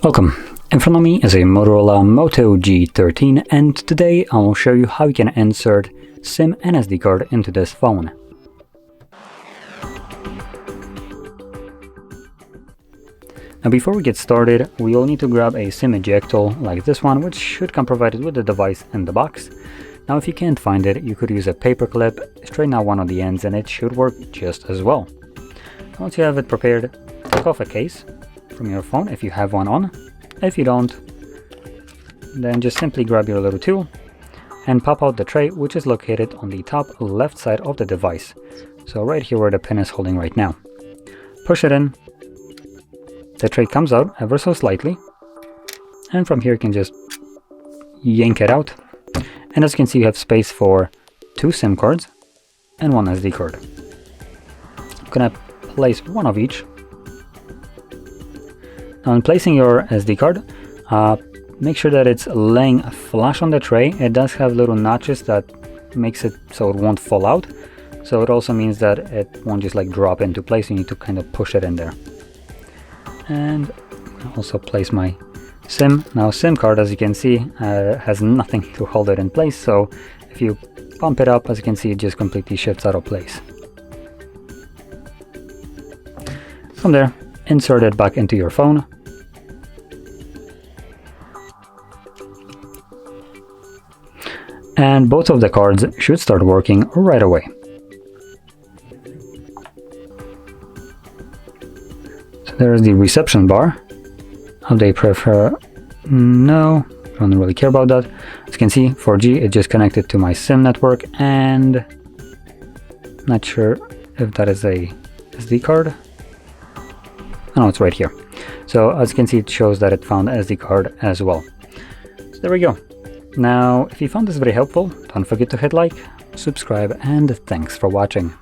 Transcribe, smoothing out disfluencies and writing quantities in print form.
Welcome. In front of me is a Motorola Moto G13, and today I will show you how you can insert SIM and SD card into this phone. Now before we get started, we will need to grab a SIM eject tool like this one, which should come provided with the device in the box. Now if you can't find it, you could use a paper clip, straighten out one of the ends, and it should work just as well. Once you have it prepared, take off a case from your phone if you have one on. If you don't, then just simply grab your little tool and pop out the tray, which is located on the top left side of the device. So right here where the pin is holding right now. Push it in. The tray comes out ever so slightly, and from here you can just yank it out. And as you can see, you have space for 2 SIM cards and 1 SD card. I'm gonna place one of each. Now in placing your SD card, make sure that it's laying flush on the tray. It does have little notches that makes it so it won't fall out. So it also means that it won't just like drop into place. You need to kind of push it in there. And I'll also place my SIM. Now SIM card, as you can see, has nothing to hold it in place. So if you pump it up, as you can see, it just completely shifts out of place. From there, insert it back into your phone. And both of the cards should start working right away. So there's the reception bar. How they prefer? No, I don't really care about that. As you can see, 4G, it just connected to my SIM network, and not sure if that is a SD card. Oh, it's right here. So as you can see, it shows that it found SD card as well. So there we go. Now, if you found this very helpful, don't forget to hit like, subscribe, and thanks for watching.